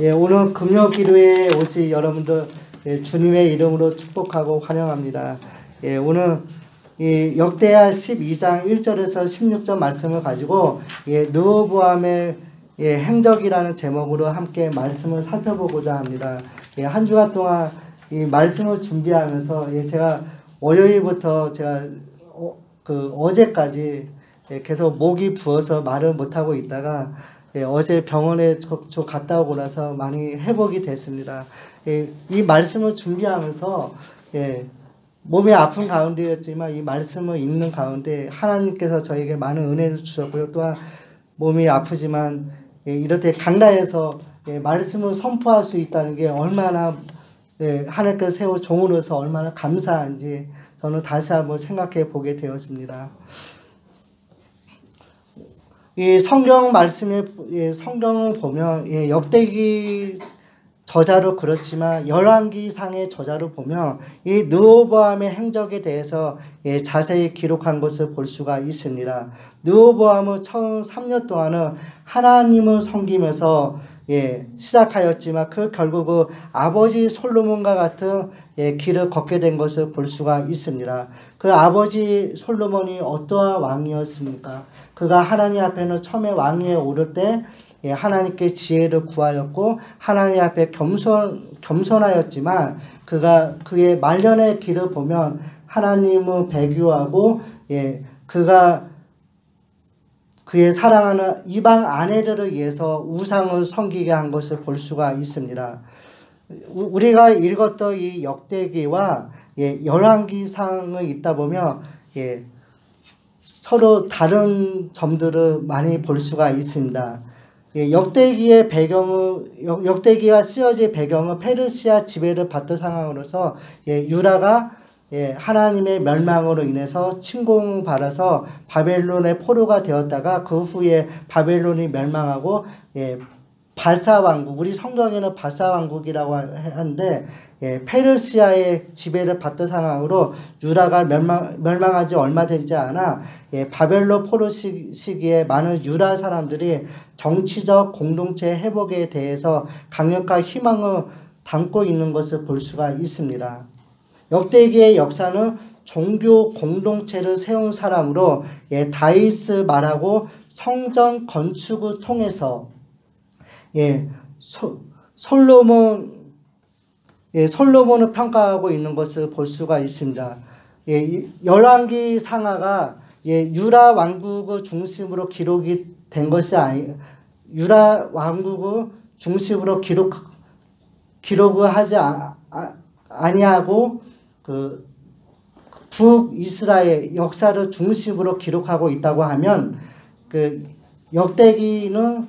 오늘 금요 기도에 오신 여러분들 주님의 이름으로 축복하고 환영합니다. 오늘 역대하 12장 1절에서 16절 말씀을 가지고 르호보암의 행적이라는 제목으로 함께 말씀을 살펴보고자 합니다. 한 주간 동안 이 말씀을 준비하면서 제가 월요일부터 제가 어제까지 계속 목이 부어서 말을 못하고 있다가 어제 병원에 갔다 오고 나서 많이 회복이 됐습니다. 이 말씀을 준비하면서 몸이 아픈 가운데였지만 이 말씀을 읽는 가운데 하나님께서 저에게 많은 은혜를 주셨고요. 또한 몸이 아프지만 이렇게 강단에서 말씀을 선포할 수 있다는 게 얼마나 하나님께서 세워 종으로서 얼마나 감사한지 저는 다시 한번 생각해 보게 되었습니다. 이 성경 말씀에 성경을 보면 역대기 저자로 그렇지만 열왕기상의 저자로 보면 이 르호보암의 행적에 대해서 자세히 기록한 것을 볼 수가 있습니다. 르호보암은 처음 3년 동안은 하나님을 섬기면서 시작하였지만 그 결국은 아버지 솔로몬과 같은 길을 걷게 된 것을 볼 수가 있습니다. 그 아버지 솔로몬이 어떠한 왕이었습니까? 그가 하나님 앞에는 처음에 왕위에 오를 때 하나님께 지혜를 구하였고 하나님 앞에 겸손하였지만 그의 말년의 길을 보면 하나님을 배교하고 그가 그의 사랑하는 이방 아내들을 위해서 우상을 섬기게 한 것을 볼 수가 있습니다. 우리가 읽었던 이 역대기와 열왕기상을 읽다 보면 서로 다른 점들을 많이 볼 수가 있습니다. 역대기가 쓰여진 배경은 페르시아 지배를 받던 상황으로서 유다가 하나님의 멸망으로 인해서 침공받아서 바벨론의 포로가 되었다가 그 후에 바벨론이 멸망하고 바사 왕국, 우리 성경에는 바사 왕국이라고 하는데 페르시아의 지배를 받던 상황으로 유다가 멸망하지 얼마 되지 않아 바벨론 포로 시기에 많은 유다 사람들이 정치적 공동체 회복에 대해서 강력한 희망을 담고 있는 것을 볼 수가 있습니다. 역대기의 역사는 종교 공동체를 세운 사람으로 다윗을 말하고 성전 건축을 통해서 솔로몬을 평가하고 있는 것을 볼 수가 있습니다. 열왕기 상하가 유다 왕국을 중심으로 기록이 된 것이 유다 왕국을 중심으로 기록을 하지 아니하고 그 북이스라엘 역사를 중심으로 기록하고 있다고 하면 그 역대기는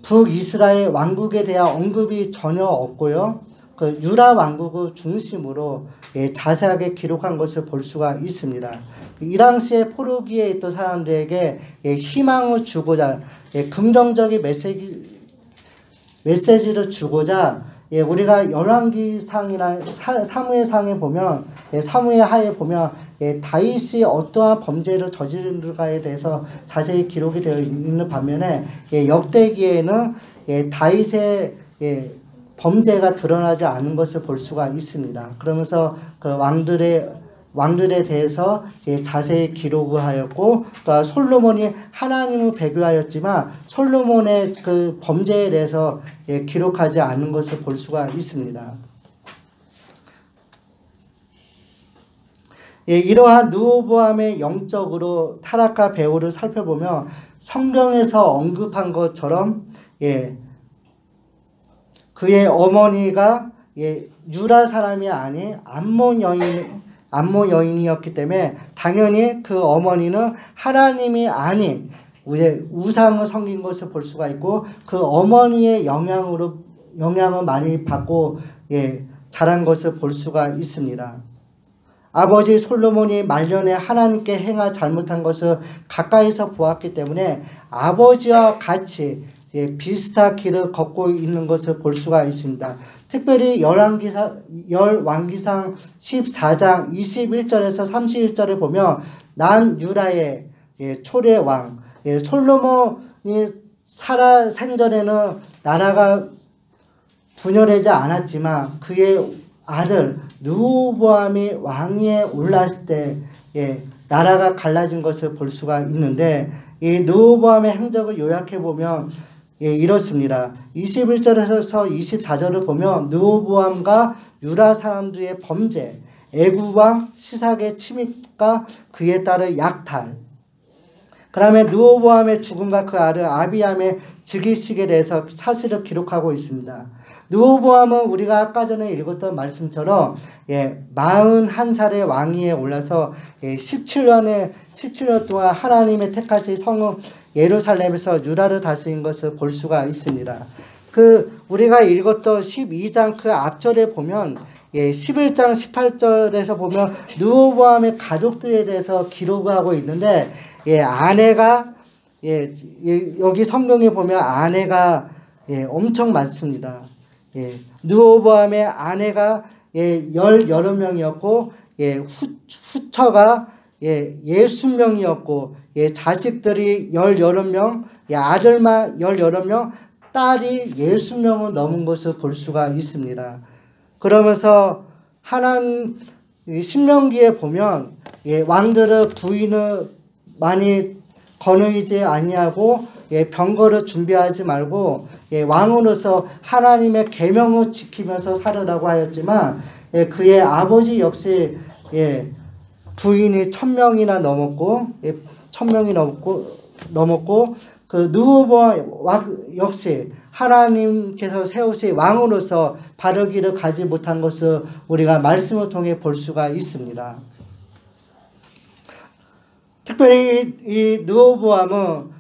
북이스라엘 왕국에 대한 언급이 전혀 없고요. 그 유다 왕국을 중심으로 자세하게 기록한 것을 볼 수가 있습니다. 이 당시에 포로기에 있던 사람들에게 희망을 주고자 긍정적인 메시지를 주고자 우리가 열왕기상이나 사무엘상에 보면 사무엘하에 보면 다윗이 어떠한 범죄를 저지른가에 대해서 자세히 기록이 되어 있는 반면에 역대기에는 다윗의 범죄가 드러나지 않은 것을 볼 수가 있습니다. 그러면서 그 왕들에 대해서 자세히 기록을 하였고 또 솔로몬이 하나님을 배교하였지만 솔로몬의 그 범죄에 대해서 기록하지 않은 것을 볼 수가 있습니다. 이러한 르호보암의 영적으로 타락과 배후를 살펴보면 성경에서 언급한 것처럼 그의 어머니가 유다 사람이 아닌 암몬 여인이었기 때문에 당연히 그 어머니는 하나님이 아닌 우상을 섬긴 것을 볼 수가 있고 그 어머니의 영향을 많이 받고 자란 것을 볼 수가 있습니다. 아버지 솔로몬이 말년에 하나님께 행하 잘못한 것을 가까이서 보았기 때문에 아버지와 같이 비슷한 길을 걷고 있는 것을 볼 수가 있습니다. 특별히 열왕기상 14장 21절에서 31절에 보면 난 유다의 초대 왕 솔로몬이 사라 생전에는 나라가 분열하지 않았지만 그의 아들 르호보암이 왕위에 올랐을 때 나라가 갈라진 것을 볼 수가 있는데, 이 르호보암의 행적을 요약해 보면 이렇습니다. 21절에서 24절을 보면 르호보암과 유다 사람들의 범죄, 애굽왕 시삭의 침입과 그에 따른 약탈, 그다음에 르호보암의 죽음과 그 아들 아비암의 즉위식에 대해서 사실을 기록하고 있습니다. 르호보암은 우리가 아까 전에 읽었던 말씀처럼 41살의 왕위에 올라서 17년 동안 하나님의 택하신 성읍 예루살렘에서 유다를 다스린 것을 볼 수가 있습니다. 우리가 읽었던 12장 그 앞절에 보면 11장 18절에서 보면 르호보암의 가족들에 대해서 기록을 하고 있는데, 아내가 여기 성경에 보면 아내가 엄청 많습니다. 르호보암의 아내가 여러 명이었고, 후처가 60명이었고, 자식들이 여러 명, 아들만 여러 명, 딸이 60명을 넘은 것을 볼 수가 있습니다. 그러면서 신명기에 보면 왕들의 부인을 많이 거느리지 아니하고 병거를 준비하지 말고 왕으로서 하나님의 계명을 지키면서 살으라고 하였지만, 그의 아버지 역시 부인이 1000명이나 넘었고 그 르호보암 역시 하나님께서 세우신 왕으로서 바르기를 가지 못한 것을 우리가 말씀을 통해 볼 수가 있습니다. 특별히 이 르호보암은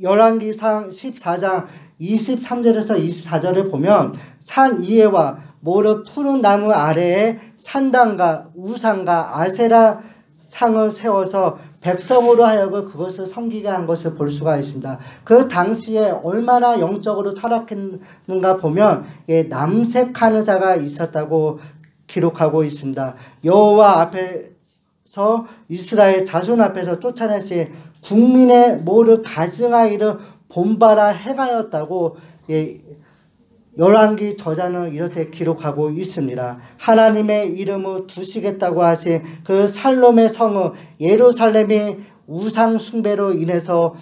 열왕기상 14장 23절에서 24절을 보면 산 위에와 모래 푸른 나무 아래에 산당과 우상과 아세라 상을 세워서 백성으로 하여금 그것을 섬기게 한 것을 볼 수가 있습니다. 그 당시에 얼마나 영적으로 타락했는가 보면 남색하는 자가 있었다고 기록하고 있습니다. 여호와 앞에서 이스라엘 자손 앞에서 쫓아내신 국민의 모를 가증하기를 본바라 행하였다고 열왕기 저자는 이렇게 기록하고 있습니다. 하나님의 이름을 두시겠다고 하신 그 살롬의 성은 예루살렘이 우상 숭배로 인해서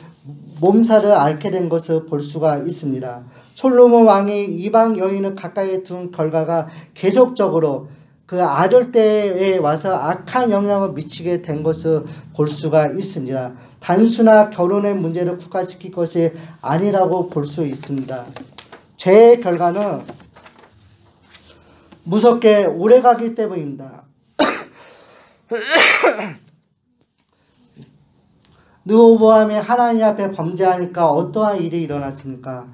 몸살을 앓게 된 것을 볼 수가 있습니다. 솔로몬 왕이 이방 여인을 가까이 둔 결과가 계속적으로 그 아들 때에 와서 악한 영향을 미치게 된 것을 볼 수가 있습니다. 단순한 결혼의 문제를 국가시킬 것이 아니라고 볼 수 있습니다. 죄의 결과는 무섭게 오래가기 때문입니다. 르호보암이 하나님 앞에 범죄하니까 어떠한 일이 일어났습니까?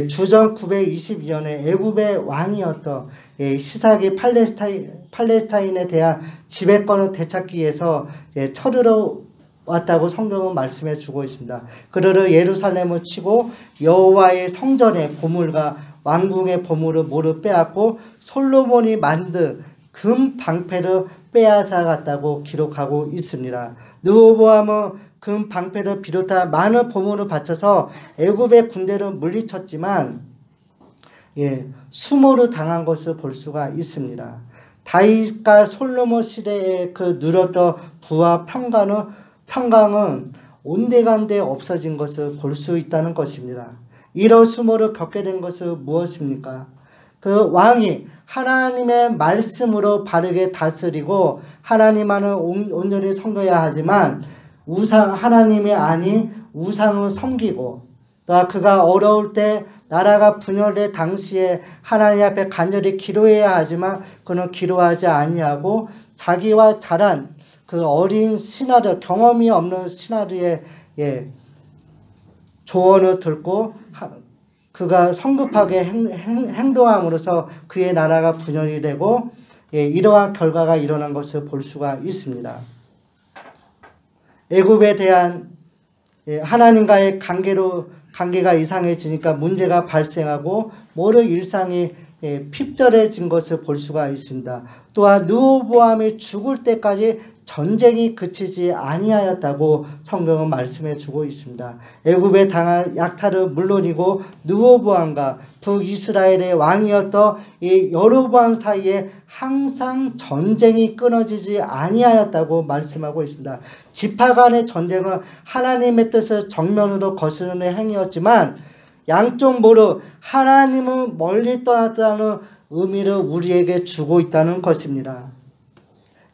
주전 922년에 애굽의 왕이었던 시삭이 팔레스타인에 대한 지배권을 되찾기 위해서 쳐들어 왔다고 성경은 말씀해 주고 있습니다. 그러러 예루살렘을 치고 여호와의 성전의 보물과 왕궁의 보물을 모두 빼앗고 솔로몬이 만든 금 방패를 빼앗아 갔다고 기록하고 있습니다. 르호보암은 금 방패를 비롯한 많은 보물을 바쳐서 애굽의 군대를 물리쳤지만 수모를 당한 것을 볼 수가 있습니다. 다윗과 솔로몬 시대에 그 누렸던 부와 평강은 온데간데 없어진 것을 볼 수 있다는 것입니다. 이런 수모를 겪게 된 것은 무엇입니까? 그 왕이 하나님의 말씀으로 바르게 다스리고 하나님만을 온전히 섬겨야 하지만 하나님이 아닌 우상을 섬기고, 또 그가 어려울 때 나라가 분열될 당시에 하나님 앞에 간절히 기도해야 하지만 그는 기도하지 아니하고 자기와 자란 그 어린 신하들, 경험이 없는 신하들의 조언을 듣고 그가 성급하게 행동함으로써 그의 나라가 분열이 되고 이러한 결과가 일어난 것을 볼 수가 있습니다. 애굽에 대한 하나님과의 관계가 이상해지니까 문제가 발생하고 모든 일상이 핍절해진 것을 볼 수가 있습니다. 또한 르호보암이 죽을 때까지 전쟁이 그치지 아니하였다고 성경은 말씀해 주고 있습니다. 애굽에 당한 약탈은 물론이고 르호보암과 북이스라엘의 왕이었던 이 여로보암 사이에 항상 전쟁이 끊어지지 아니하였다고 말씀하고 있습니다. 지파 간의 전쟁은 하나님의 뜻을 정면으로 거스르는 행위였지만 양쪽 모두 하나님은 멀리 떠났다는 의미를 우리에게 주고 있다는 것입니다.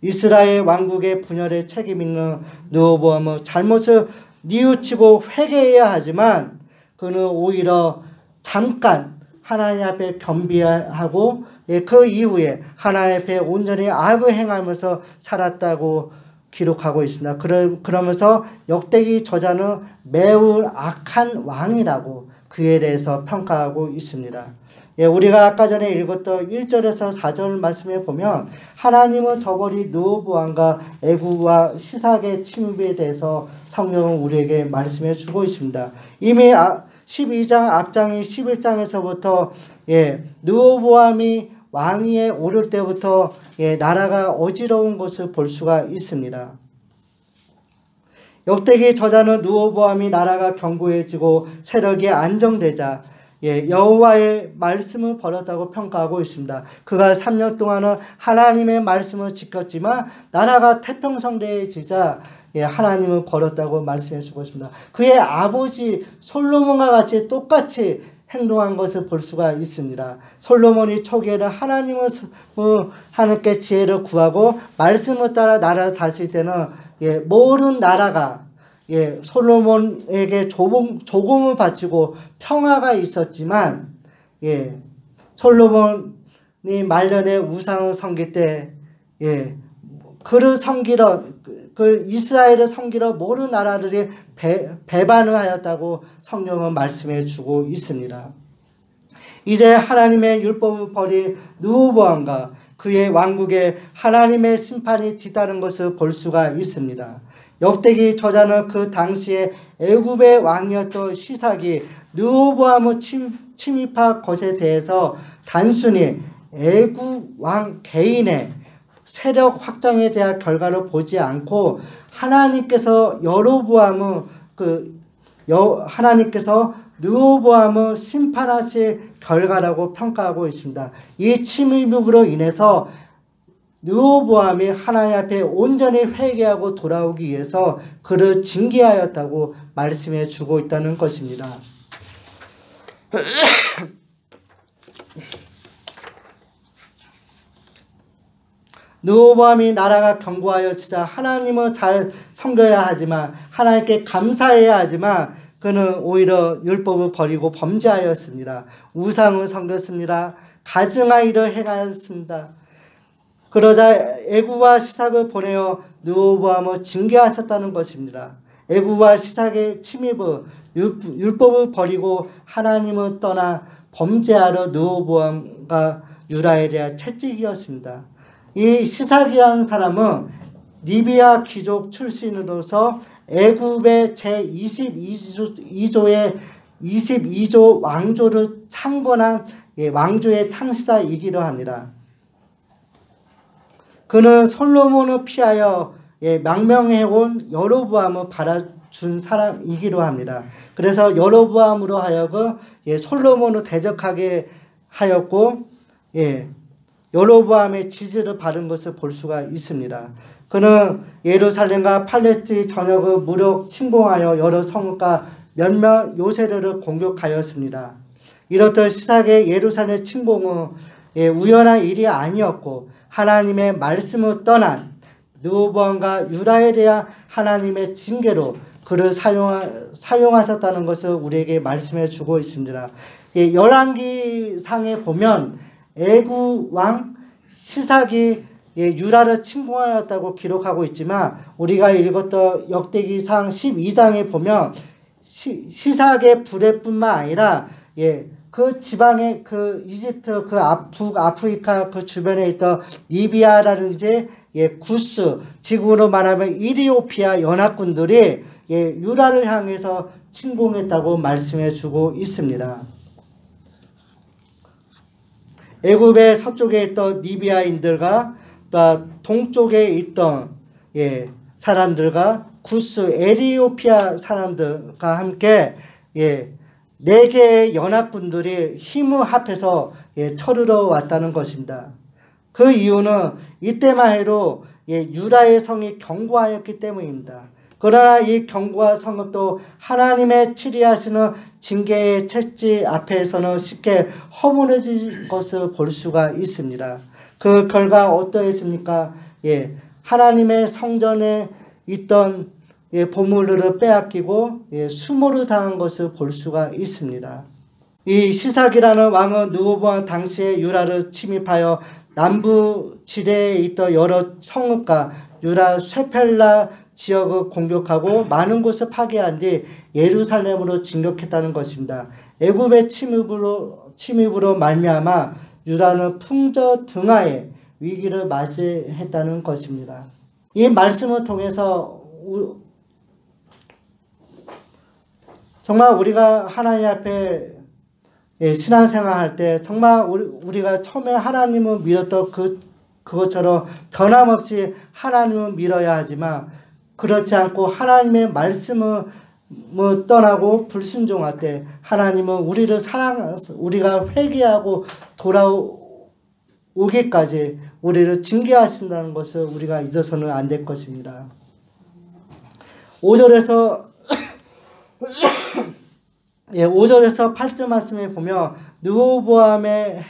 이스라엘 왕국의 분열에 책임 있는 르호보암은 잘못을 뉘우치고 회개해야 하지만 그는 오히려 잠깐 하나님 앞에 겸비하고 그 이후에 하나님 앞에 온전히 악을 행하면서 살았다고 기록하고 있습니다. 그러면서 역대기 저자는 매우 악한 왕이라고 그에 대해서 평가하고 있습니다. 우리가 아까 전에 읽었던 1절에서 4절 말씀에 보면 하나님은 저버리 르호보암과 애굽과 시삭의 침입에 대해서 성경은 우리에게 말씀해 주고 있습니다. 이미 12장 앞장이 11장에서부터 르호보암이 왕위에 오를 때부터 나라가 어지러운 것을 볼 수가 있습니다. 역대기 저자는 르호보암이 나라가 견고해지고 세력이 안정되자 여호와의 말씀을 버렸다고 평가하고 있습니다. 그가 3년 동안은 하나님의 말씀을 지켰지만 나라가 태평성대해지자 하나님을 버렸다고 말씀해 주고 있습니다. 그의 아버지 솔로몬과 같이 똑같이 행동한 것을 볼 수가 있습니다. 솔로몬이 초기에는 하나님께 지혜를 구하고 말씀을 따라 나라를 다스릴 때는 모든 나라가 솔로몬에게 조공을 바치고 평화가 있었지만 솔로몬이 말년에 우상을 섬길 때 그를 섬기러 그 이스라엘을 섬기러 모든 나라들이 배반을 하였다고 성경은 말씀해 주고 있습니다. 이제 하나님의 율법을 버린 르호보암과 그의 왕국에 하나님의 심판이 뒤따른 것을 볼 수가 있습니다. 역대기 저자는 그 당시에 애굽의 왕이었던 시삭이 르호보암을 침입한 것에 대해서 단순히 애굽 왕 개인의 세력 확장에 대한 결과를 보지 않고 하나님께서 하나님께서 르호보암을 심판하실 결과라고 평가하고 있습니다. 이 침입으로 인해서 르호보암이 하나님 앞에 온전히 회개하고 돌아오기 위해서 그를 징계하였다고 말씀해 주고 있다는 것입니다. 르호보암이 나라가 견고하여지자 하나님을 잘 섬겨야 하지만 하나님께 감사해야 하지만 그는 오히려 율법을 버리고 범죄하였습니다. 우상을 섬겼습니다. 가증한 일을 행하였습니다. 그러자 애굽과 시삭을 보내어 르호보암을 징계하셨다는 것입니다. 애굽과 시삭의 침입은 율법을 버리고 하나님을 떠나 범죄하러 르호보암과 유다에 대한 채찍이었습니다. 이 시삭이라는 사람은 리비아 귀족 출신으로서 애굽의 제22조의 22조 왕조를 창건한 왕조의 창시자이기도 합니다. 그는 솔로몬을 피하여 망명해온 여로보암을 받아준 사람이기도 합니다. 그래서 여로보암으로 하여금 솔로몬을 대적하게 하였고 여로보암의 지지를 받은 것을 볼 수가 있습니다. 그는 예루살렘과 팔레스틴 전역을 무력 침공하여 여러 성읍과 몇몇 요새들을 공격하였습니다. 이렇듯 시삭의 예루살렘 침공은 우연한 일이 아니었고 하나님의 말씀을 떠난 르호보암과 유다에 대한 하나님의 징계로 그를 사용하셨다는 것을 우리에게 말씀해 주고 있습니다. 열왕기상에 보면 애굽 왕 시삭이 유다를 침공하였다고 기록하고 있지만 우리가 읽었던 역대기상 12장에 보면 시삭의 부대뿐만 아니라 그 지방의 그 이집트 그 아프리카 그 주변에 있던 리비아라든지 구스 지금으로 말하면 이리오피아 연합군들이 유다를 향해서 침공했다고 말씀해 주고 있습니다. 애굽의 서쪽에 있던 리비아인들과 또 동쪽에 있던 사람들과 구스 에티오피아 사람들과 함께 4개의 연합군들이 힘을 합해서 쳐들어 왔다는 것입니다. 그 이유는 이때만 해도 유다의 성이 견고하였기 때문입니다. 그러나 이 견고한 성은 또 하나님의 치리하시는 징계의 채찍 앞에서는 쉽게 허물어질 것을 볼 수가 있습니다. 그 결과 어떠했습니까? 하나님의 성전에 있던 보물들을 빼앗기고 수모를 당한 것을 볼 수가 있습니다. 이 시삭이라는 왕은 르호보암 당시에 유다를 침입하여 남부 지대에 있던 여러 성읍과 유다 쇠펠라 지역을 공격하고 많은 곳을 파괴한 뒤 예루살렘으로 진격했다는 것입니다. 애굽의 침입으로 말미암아 유다는 풍저 등하의 위기를 맞이했다는 것입니다. 이 말씀을 통해서 정말 우리가 하나님 앞에 신앙생활 할 때 정말 우리가 처음에 하나님을 믿었던 그것처럼 변함없이 하나님을 믿어야 하지만 그렇지 않고 하나님의 말씀을 떠나고 불순종할 때 하나님은 우리를 우리가 회개하고 돌아오기까지 우리를 징계하신다는 것을 우리가 잊어서는 안 될 것입니다. 5절에서 8절 말씀에 보면 르호보암의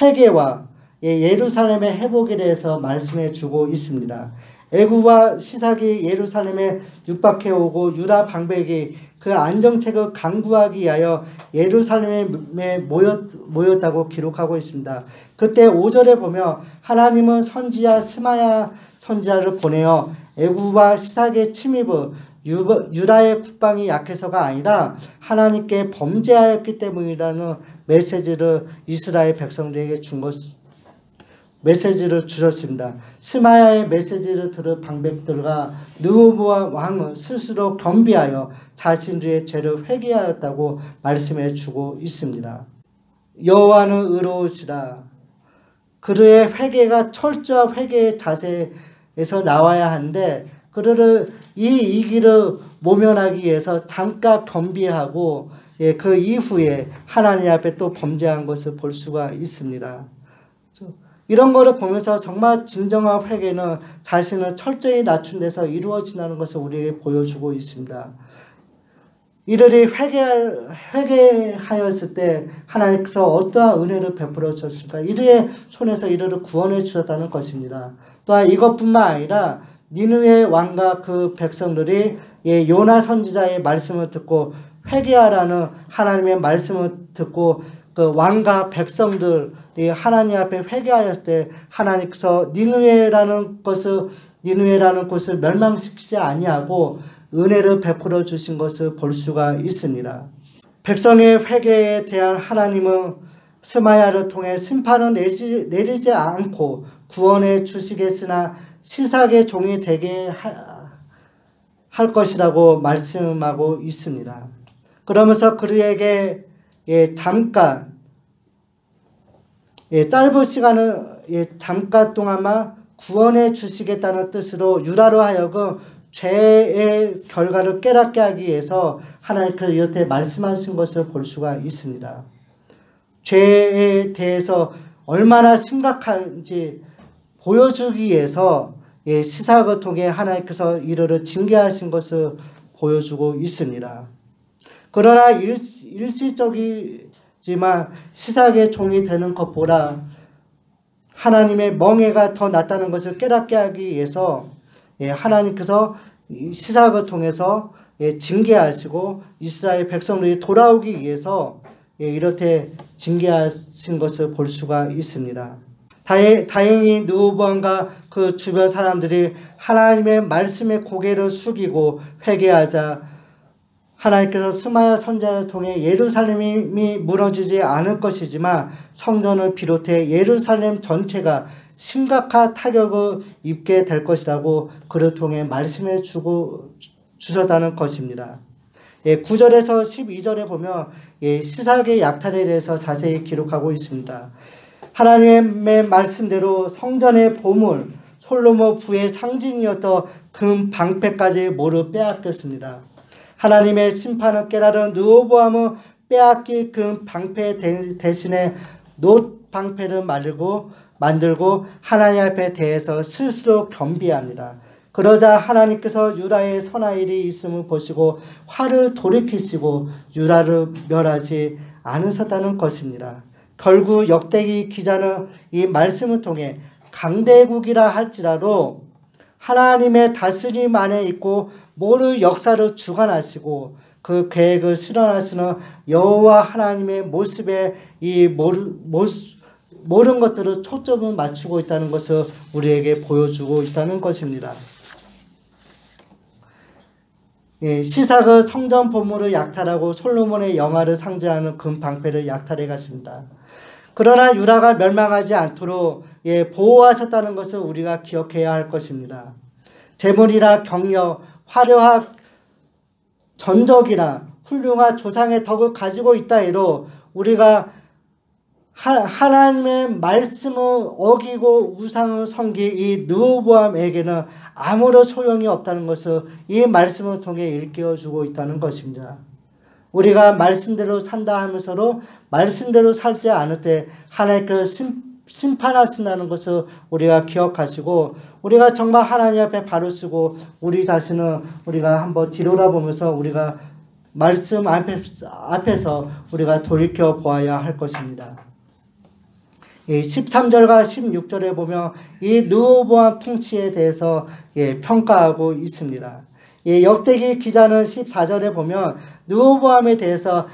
회개와 예루살렘의 회복에 대해서 말씀해 주고 있습니다. 애굽과 시삭이 예루살렘에 육박해 오고 유다 방백이 그 안정책을 강구하기 위하여 예루살렘에 모였다고 기록하고 있습니다. 그때 5절에 보면 하나님은 선지자 스마야 선지자를 보내어 애굽과 시삭의 침입을 유다의 국방이 약해서가 아니라 하나님께 범죄하였기 때문이라는 메시지를 이스라엘 백성들에게 메시지를 주셨습니다. 스마야의 메시지를 들은 방백들과 르호보암 왕은 스스로 겸비하여 자신들의 죄를 회개하였다고 말씀해 주고 있습니다. 여호와는 의로우시라. 그들의 회개가 철저한 회개의 자세에서 나와야 하는데 그들을 이 길을 모면하기 위해서 잠깐 겸비하고 그 이후에 하나님 앞에 또 범죄한 것을 볼 수가 있습니다. 이런 거를 보면서 정말 진정한 회개는 자신을 철저히 낮춘 데서 이루어진다는 것을 우리에게 보여주고 있습니다. 이들이 회개하였을 때 하나님께서 어떠한 은혜를 베풀어 주셨을까? 이들의 손에서 이들을 구원해 주셨다는 것입니다. 또한 이것뿐만 아니라 니느웨 왕과 그 백성들이 요나 선지자의 말씀을 듣고 회개하라는 하나님의 말씀을 듣고 그 왕과 백성들이 하나님 앞에 회개하였을 때 하나님께서 니느웨라는 곳을 멸망시키지 아니하고 은혜를 베풀어 주신 것을 볼 수가 있습니다. 백성의 회개에 대한 하나님은 스마야를 통해 심판은 내리지 않고 구원해 주시겠으나 시삭의 종이 되게 할 것이라고 말씀하고 있습니다. 그러면서 그들에게 잠깐 짧은 시간은 잠깐 동안만 구원해 주시겠다는 뜻으로 유다로 하여금 죄의 결과를 깨닫게 하기 위해서 하나님께서 이렇게 말씀하신 것을 볼 수가 있습니다. 죄에 대해서 얼마나 심각한지 보여주기 위해서 시삭을 통해 하나님께서 이들을 징계하신 것을 보여주고 있습니다. 그러나 일시적이지만 시삭의 종이 되는 것보다 하나님의 멍에가 더 낫다는 것을 깨닫게 하기 위해서 하나님께서 시삭을 통해서 징계하시고 이스라엘 백성들이 돌아오기 위해서 이렇게 징계하신 것을 볼 수가 있습니다. 다행히 르호보암과 그 주변 사람들이 하나님의 말씀에 고개를 숙이고 회개하자 하나님께서 스마야 선지자를 통해 예루살렘이 무너지지 않을 것이지만 성전을 비롯해 예루살렘 전체가 심각한 타격을 입게 될 것이라고 그를 통해 말씀해 주셨다는 것입니다. 9절에서 12절에 보면 시삭의 약탈에 대해서 자세히 기록하고 있습니다. 하나님의 말씀대로 성전의 보물 솔로몬 부의 상징이었던 금 방패까지 모두 빼앗겼습니다. 하나님의 심판을 깨달은 르호보암은 빼앗긴 금 방패 대신에 놋 방패를 만들고 하나님 앞에 대해서 스스로 겸비합니다. 그러자 하나님께서 유다의 선한 일이 있음을 보시고 화를 돌이키시고 유다를 멸하지 않으셨다는 것입니다. 결국 역대기 기자는 이 말씀을 통해 강대국이라 할지라도 하나님의 다스림 안에 있고 모든 역사를 주관하시고 그 계획을 실현하시는 여호와 하나님의 모습에 이 모든 것들을 초점을 맞추고 있다는 것을 우리에게 보여주고 있다는 것입니다. 시삭은 성전 보물을 약탈하고 솔로몬의 영화를 상징하는 금 방패를 약탈해 갔습니다. 그러나 유다가 멸망하지 않도록 보호하셨다는 것을 우리가 기억해야 할 것입니다. 재물이나 경력, 화려한 전적이나 훌륭한 조상의 덕을 가지고 있다 해도 우리가 하나님의 말씀을 어기고 우상을 섬긴 이 르호보암에게는 아무런 소용이 없다는 것을 이 말씀을 통해 일깨워주고 있다는 것입니다. 우리가 말씀대로 산다 하면서도 말씀대로 살지 않을 때 하나님께서 심판하신다는 것을 우리가 기억하시고 우리가 정말 하나님 앞에 바로 서고 우리 자신을 우리가 한번 뒤돌아보면서 우리가 말씀 앞에서 우리가 돌이켜 보아야 할 것입니다. 13절과 16절에 보면 이 르호보암 통치에 대해서 평가하고 있습니다. 역대기 기자는 14절에 보면 르호보암에 대해서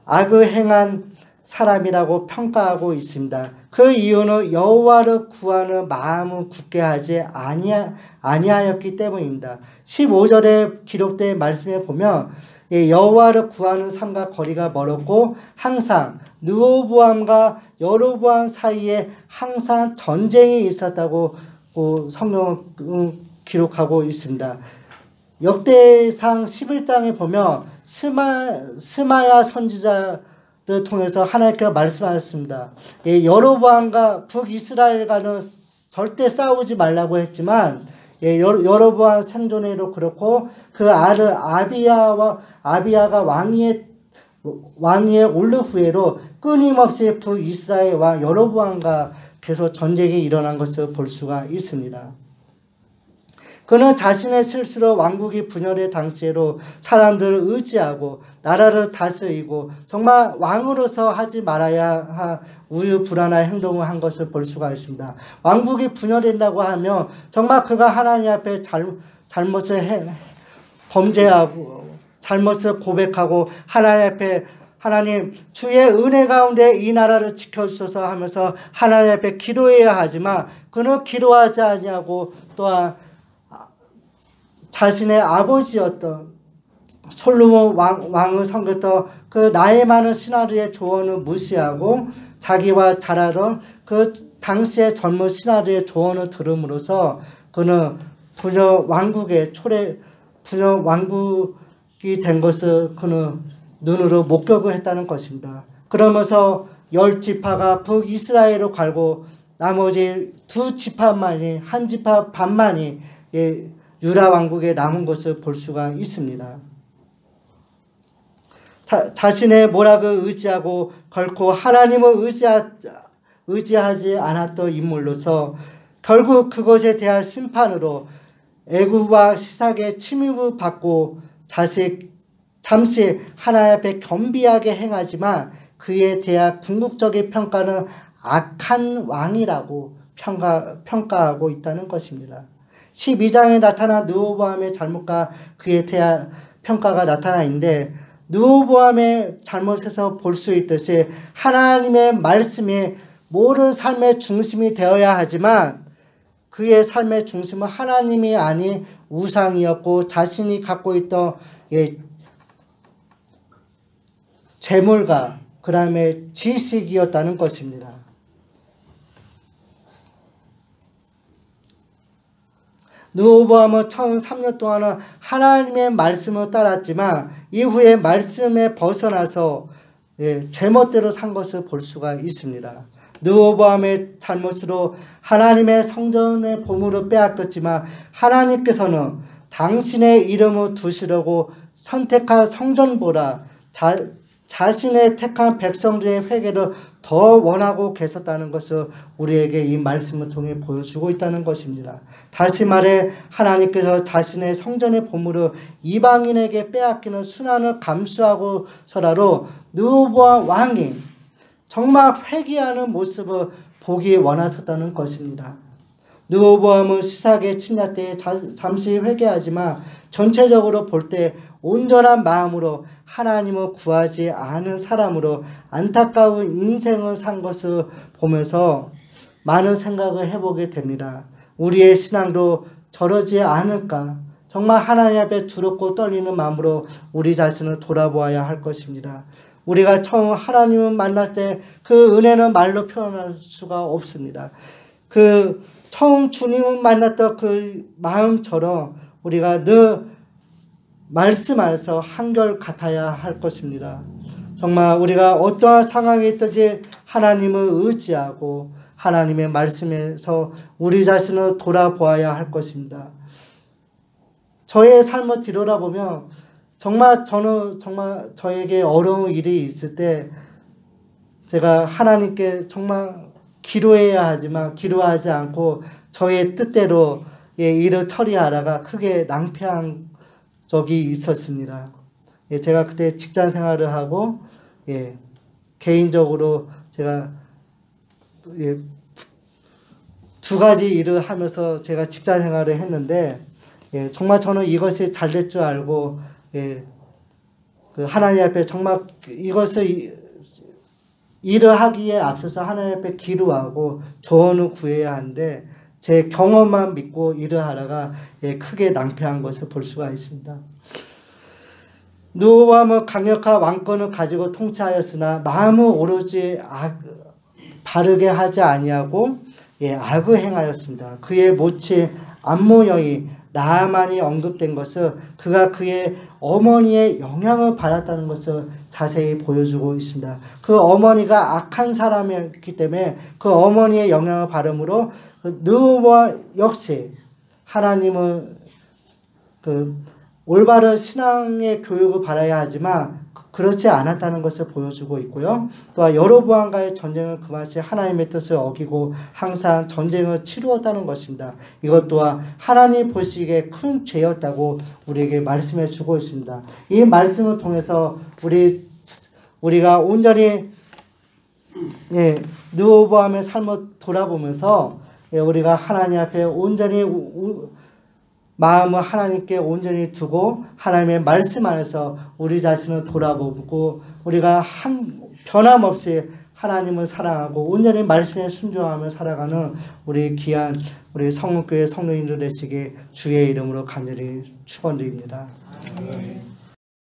악을 행한 사람이라고 평가하고 있습니다. 그 이유는 여호와를 구하는 마음을 굳게 하지 아니하였기 때문입니다. 15절에 기록된 말씀에 보면 여호와를 구하는 삶과 거리가 멀었고 항상 르호보암과 여로보암 사이에 항상 전쟁이 있었다고 성경은 기록하고 있습니다. 역대상 11장에 보면 스마야 선지자를 통해서 하나님께서 말씀하셨습니다. 여로보암과 북이스라엘과는 절대 싸우지 말라고 했지만 여로보암 생존에도 그렇고 그 아들 아비야가 왕위에 오른 후에도 끊임없이 북이스라엘 왕 여로보암과 계속 전쟁이 일어난 것을 볼 수가 있습니다. 그는 자신의 실수로 왕국이 분열의 당시에도 사람들을 의지하고 나라를 다스리고 정말 왕으로서 하지 말아야 할 우유부단한 행동을 한 것을 볼 수가 있습니다. 왕국이 분열된다고 하면 정말 그가 하나님 앞에 잘못을 범죄하고 잘못을 고백하고 하나님 앞에 하나님 주의 은혜 가운데 이 나라를 지켜주소서 하면서 하나님 앞에 기도해야 하지만 그는 기도하지 않냐고 또한 자신의 아버지였던 솔로몬 왕을 섬겼던 그 나이 많은 신하들의 조언을 무시하고 자기와 잘하던 그 당시의 젊은 신하들의 조언을 들음으로써 그는 분열 왕국이 된 것을 그는 눈으로 목격을 했다는 것입니다. 그러면서 10지파가 북이스라엘로 갈고 나머지 2지파만이 한 지파 반만이 유다 왕국에 남은 것을 볼 수가 있습니다. 자신의 모락을 의지하고 결코 하나님을 의지하지 않았던 인물로서 결국 그것에 대한 심판으로 애굽과 시삭의 침입을 받고 잠시 하나님 앞에 겸비하게 행하지만 그에 대한 궁극적인 평가는 악한 왕이라고 평가하고 있다는 것입니다. 12장에 나타난 르호보암의 잘못과 그에 대한 평가가 나타나 있는데 르호보암의 잘못에서 볼 수 있듯이 하나님의 말씀이 모든 삶의 중심이 되어야 하지만 그의 삶의 중심은 하나님이 아닌 우상이었고 자신이 갖고 있던 재물과 그 다음에 지식이었다는 것입니다. 르호보암은 처음 3년 동안은 하나님의 말씀을 따랐지만 이후에 말씀에 벗어나서 제멋대로 산 것을 볼 수가 있습니다. 르호보암의 잘못으로 하나님의 성전의 보물을 빼앗겼지만 하나님께서는 당신의 이름을 두시려고 선택한 성전보다 자신의 택한 백성들의 회개를 더 원하고 계셨다는 것을 우리에게 이 말씀을 통해 보여주고 있다는 것입니다. 다시 말해 하나님께서 자신의 성전의 보물을 이방인에게 빼앗기는 순환을 감수하고서라도 르호보암 왕이 정말 회개하는 모습을 보기 원하셨다는 것입니다. 르호보암은 시삭의 침략 때에 잠시 회개하지만 전체적으로 볼 때 온전한 마음으로 하나님을 구하지 않은 사람으로 안타까운 인생을 산 것을 보면서 많은 생각을 해보게 됩니다. 우리의 신앙도 저러지 않을까? 정말 하나님 앞에 두렵고 떨리는 마음으로 우리 자신을 돌아보아야 할 것입니다. 우리가 처음 하나님을 만날 때 그 은혜는 말로 표현할 수가 없습니다. 그 처음 주님을 만났던 그 마음처럼 우리가 늘 말씀 안에서 한결 같아야 할 것입니다. 정말 우리가 어떠한 상황에 있든지 하나님을 의지하고 하나님의 말씀에서 우리 자신을 돌아보아야 할 것입니다. 저의 삶을 뒤돌아보면 저는 정말 저에게 어려운 일이 있을 때 제가 하나님께 정말 기도해야 하지만 기도하지 않고 저의 뜻대로 일을 처리하다가 크게 낭패한 적이 있었습니다. 제가 그때 직장 생활을 하고 개인적으로 제가 두 가지 일을 하면서 제가 직장 생활을 했는데 정말 저는 이것이 잘 될 줄 알고 그 하나님 앞에 정말 이것을 일을 하기에 앞서서 하나님 앞에 기도하고 조언을 구해야 하는데 제 경험만 믿고 일을 하다가 크게 낭패한 것을 볼 수가 있습니다. 르호보암은 강력한 왕권을 가지고 통치하였으나 마음을 오로지 바르게 하지 아니하고 악을 행하였습니다. 그의 모친 암몬 여인 나아만이 언급된 것은 그가 그의 어머니의 영향을 받았다는 것을 자세히 보여주고 있습니다. 그 어머니가 악한 사람이었기 때문에 그 어머니의 영향을 받음으로 르호보암 역시 하나님은 그 올바른 신앙의 교육을 받아야 하지만 그렇지 않았다는 것을 보여주고 있고요. 또한 여로보암과의 전쟁은 그것이 하나님의 뜻을 어기고 항상 전쟁을 치루었다는 것입니다. 이것 또한 하나님 보시기에 큰 죄였다고 우리에게 말씀해 주고 있습니다. 이 말씀을 통해서 우리가 온전히 르호보암의 삶을 돌아보면서 우리가 하나님 앞에 온전히 마음을 하나님께 온전히 두고 하나님의 말씀 안에서 우리 자신을 돌아보고 우리가 변함없이 하나님을 사랑하고 온전히 말씀에 순종하며 살아가는 우리 귀한 우리 성문교회 성도님들 되시기에 주의 이름으로 간절히 축원드립니다.